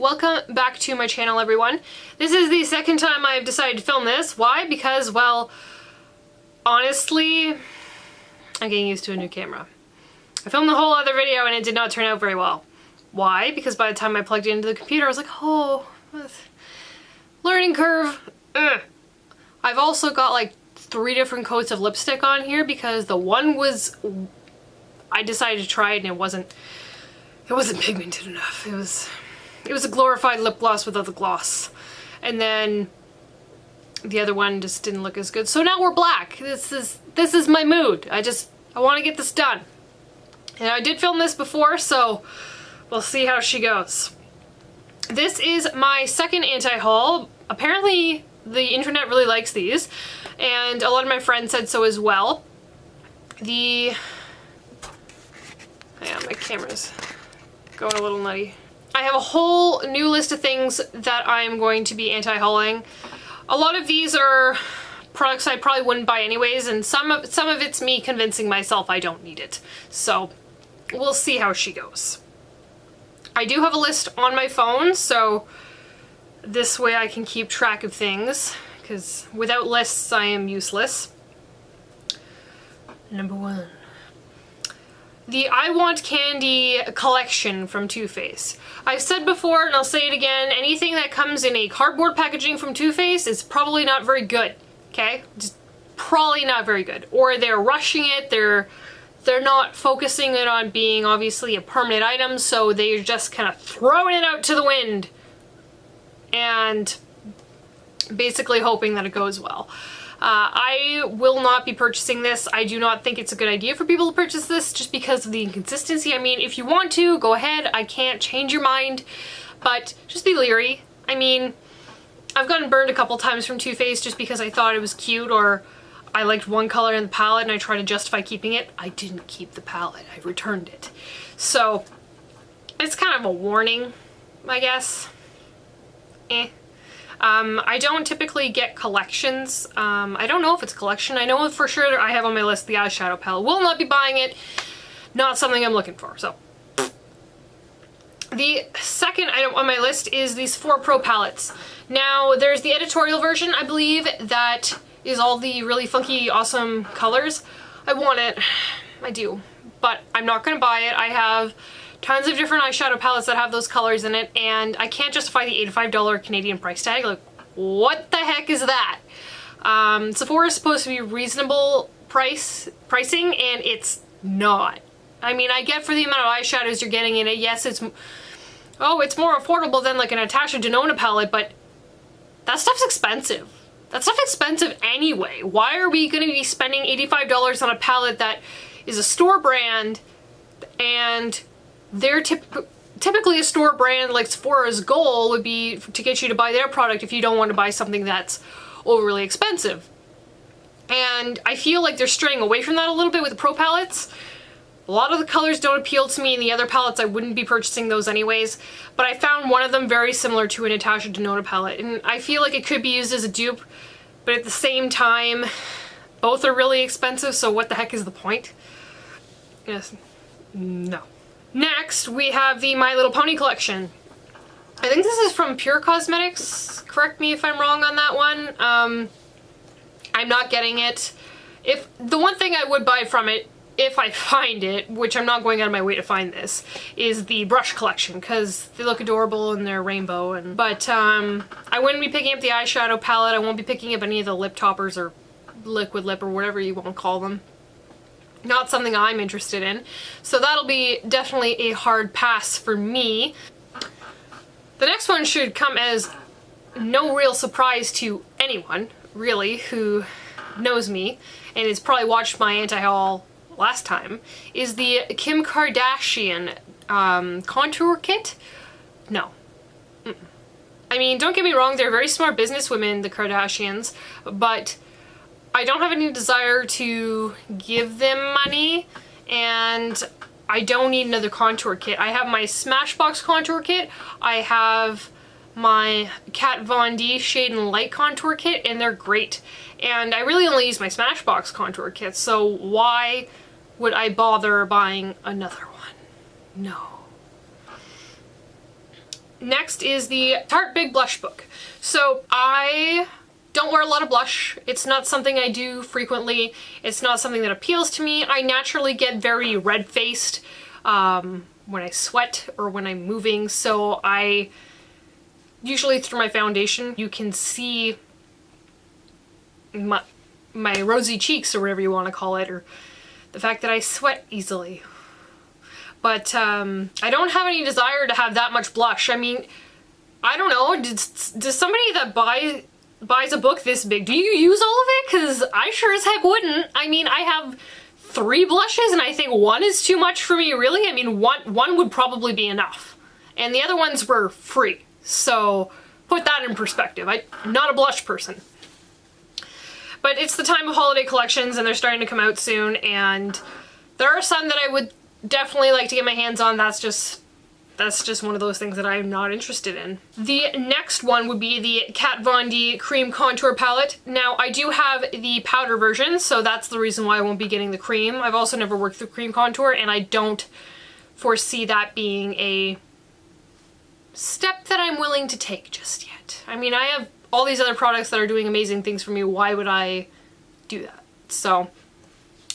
welcome back to my channel, everyone. This is the second time I've decided to film this. Why? Because, well, honestly, I'm getting used to a new camera. I filmed the whole other video and it did not turn out very well. Why? Because by the time I plugged it into the computer, I was like, oh, learning curve. Ugh. I've also got like 3 different coats of lipstick on here because the one was, I decided to try it and it wasn't pigmented enough. It was a glorified lip gloss without the gloss. And then the other one just didn't look as good. So now we're black. This is my mood. I want to get this done. And I did film this before, so we'll see how she goes. This is my second anti-haul. Apparently the internet really likes these, and a lot of my friends said so as well. Yeah, my camera's going a little nutty. I have a whole new list of things that I'm going to be anti-hauling. A lot of these are products I probably wouldn't buy anyways, and some of it's me convincing myself I don't need it. So we'll see how she goes. I do have a list on my phone, so this way I can keep track of things, because without lists I am useless. Number 1. The I Want Candy collection from Too Faced. I've said before, and I'll say it again, anything that comes in a cardboard packaging from Too Faced is probably not very good, okay? Just probably not very good. Or they're rushing it, they're not focusing it on being obviously a permanent item, so they're just kind of throwing it out to the wind and basically hoping that it goes well. I will not be purchasing this. I do not think it's a good idea for people to purchase this just because of the inconsistency. I mean, if you want to, go ahead. I can't change your mind, but just be leery. I mean, I've gotten burned a couple times from Too Faced just because I thought it was cute, or I liked one color in the palette and I tried to justify keeping it. I didn't keep the palette. I returned it. So it's kind of a warning, I guess. I don't typically get collections. I don't know if it's a collection. I know for sure I have on my list the eyeshadow palette. Will not be buying it. Not something I'm looking for, so. The second item on my list is these 4 Pro palettes. Now, there's the editorial version, I believe, that is all the really funky, awesome colors. I want it. I do. But I'm not going to buy it. I have tons of different eyeshadow palettes that have those colors in it, and I can't justify the $85 Canadian price tag. Like, what the heck is that? Sephora is supposed to be reasonable pricing, and it's not. I mean, I get for the amount of eyeshadows you're getting in it, yes, it's more affordable than like a Natasha Denona palette, but that stuff's expensive. That stuff's expensive anyway. Why are we going to be spending $85 on a palette that is a store brand, and they're typically a store brand like Sephora's goal would be to get you to buy their product if you don't want to buy something that's overly expensive. And I feel like they're straying away from that a little bit with the Pro palettes. A lot of the colors don't appeal to me, and the other palettes I wouldn't be purchasing those anyways, but I found one of them very similar to a Natasha Denona palette, and I feel like it could be used as a dupe, but at the same time, both are really expensive, so what the heck is the point? Yes. No. Next, we have the My Little Pony collection. I think this is from Pure Cosmetics. Correct me if I'm wrong on that one. I'm not getting it. The one thing I would buy from it, if I find it, which I'm not going out of my way to find this, is the brush collection, because they look adorable and they're rainbow. But I wouldn't be picking up the eyeshadow palette. I won't be picking up any of the lip toppers or liquid lip or whatever you want to call them. Not something I'm interested in. So that'll be definitely a hard pass for me. The next one should come as no real surprise to anyone, really, who knows me and has probably watched my anti-haul last time, is the Kim Kardashian contour kit. No. I mean, don't get me wrong, they're very smart businesswomen, the Kardashians, but I don't have any desire to give them money, and I don't need another contour kit. I have my Smashbox contour kit, I have my Kat Von D Shade and Light contour kit, and they're great. And I really only use my Smashbox contour kit, so why would I bother buying another one? No. Next is the Tarte Big Blush Book. So I don't wear a lot of blush. It's not something I do frequently. It's not something that appeals to me. I naturally get very red-faced when I sweat or when I'm moving, so I usually through my foundation you can see my rosy cheeks or whatever you want to call it, or the fact that I sweat easily. But I don't have any desire to have that much blush. I mean, I don't know, does somebody that buys a book this big, do you use all of it? Because I sure as heck wouldn't. I mean, I have 3 blushes and I think 1 is too much for me, really. I mean, one would probably be enough. And the other ones were free. So put that in perspective. I'm not a blush person. But it's the time of holiday collections and they're starting to come out soon, and there are some that I would definitely like to get my hands on. That's just one of those things that I'm not interested in. The next one would be the Kat Von D Cream Contour Palette. Now, I do have the powder version, so that's the reason why I won't be getting the cream. I've also never worked through cream contour, and I don't foresee that being a step that I'm willing to take just yet. I mean, I have all these other products that are doing amazing things for me. Why would I do that? So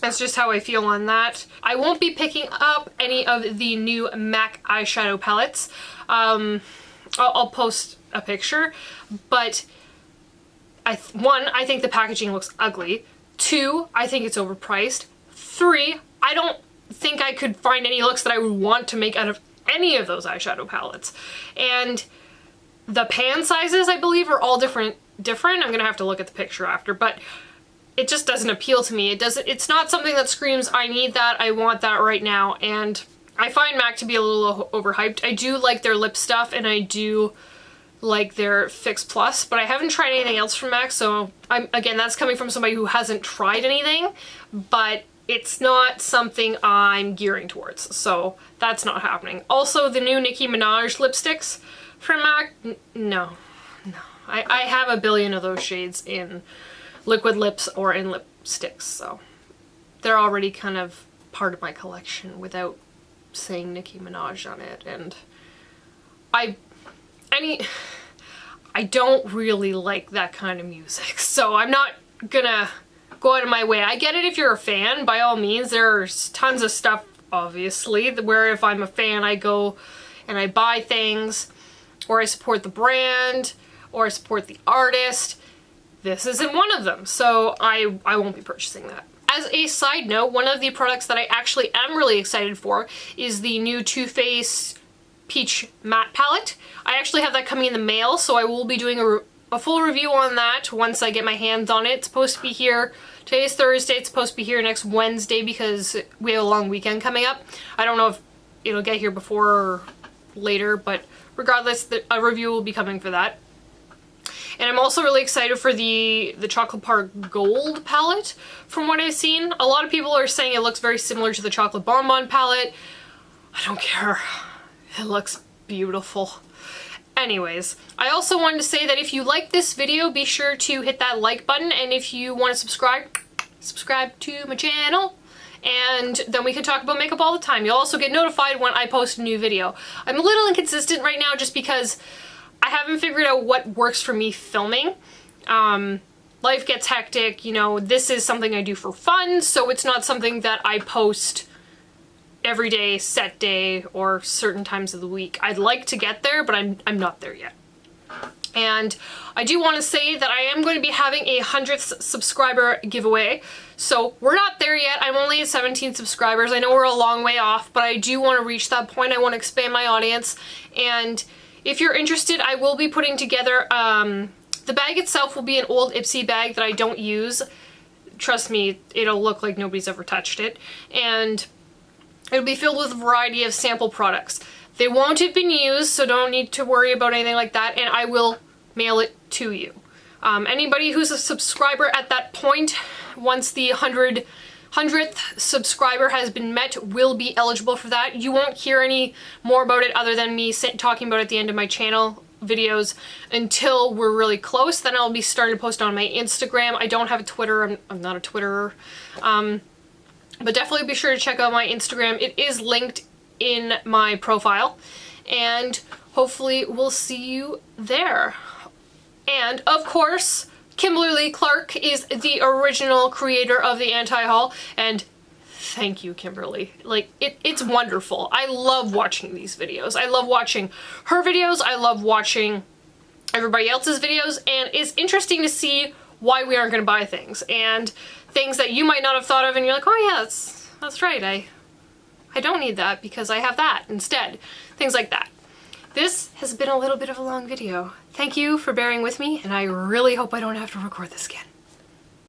that's just how I feel on that. I won't be picking up any of the new MAC eyeshadow palettes. I'll post a picture, but one, I think the packaging looks ugly. 2, I think it's overpriced. 3, I don't think I could find any looks that I would want to make out of any of those eyeshadow palettes. And the pan sizes, I believe, are all different. I'm gonna have to look at the picture after, but it just doesn't appeal to me. It's not something that screams, I need that, I want that right now, and I find MAC to be a little overhyped. I do like their lip stuff, and I do like their Fix Plus, but I haven't tried anything else from MAC, so again, that's coming from somebody who hasn't tried anything, but it's not something I'm gearing towards, so that's not happening. Also, the new Nicki Minaj lipsticks from MAC, no. I have a billion of those shades in liquid lips or in lipsticks, so they're already kind of part of my collection without saying Nicki Minaj on it. And I don't really like that kind of music, so I'm not gonna go out of my way. I get it if you're a fan, by all means. There's tons of stuff, obviously, where if I'm a fan I go and I buy things, or I support the brand, or I support the artist. This isn't one of them, so I won't be purchasing that. As a side note, one of the products that I actually am really excited for is the new Too Faced Peach Matte Palette. I actually have that coming in the mail, so I will be doing a full review on that once I get my hands on it. It's supposed to be here, today's Thursday, it's supposed to be here next Wednesday because we have a long weekend coming up. I don't know if it'll get here before or later, but regardless, a review will be coming for that. And I'm also really excited for the Chocolate Park Gold palette. From what I've seen, a lot of people are saying it looks very similar to the Chocolate Bonbon palette. I don't care. It looks beautiful. Anyways, I also wanted to say that if you like this video, be sure to hit that like button, and if you want to subscribe to my channel, and then we can talk about makeup all the time. You'll also get notified when I post a new video. I'm a little inconsistent right now just because I haven't figured out what works for me filming. Life gets hectic, you know, this is something I do for fun, so it's not something that I post every day, set day, or certain times of the week. I'd like to get there, but I'm not there yet. And I do want to say that I am going to be having a 100th subscriber giveaway. So we're not there yet. I'm only at 17 subscribers. I know we're a long way off, but I do want to reach that point. I want to expand my audience. And if you're interested, I will be putting together, the bag itself will be an old Ipsy bag that I don't use. Trust me, it'll look like nobody's ever touched it. And it'll be filled with a variety of sample products. They won't have been used, so don't need to worry about anything like that, and I will mail it to you. Anybody who's a subscriber at that point, once the 100th subscriber has been met, will be eligible for that. You won't hear any more about it other than me talking about it at the end of my channel videos until we're really close. Then I'll be starting to post on my Instagram. I don't have a Twitter. I'm not a Twitterer. But definitely be sure to check out my Instagram. It is linked in my profile. And hopefully we'll see you there. And of course, Kimberly Clark is the original creator of the AntiHaul, and thank you, Kimberly. Like, it's wonderful. I love watching these videos. I love watching her videos. I love watching everybody else's videos, and it's interesting to see why we aren't going to buy things, and things that you might not have thought of, and you're like, oh yeah, that's right. I don't need that because I have that instead. Things like that. This has been a little bit of a long video. Thank you for bearing with me, and I really hope I don't have to record this again.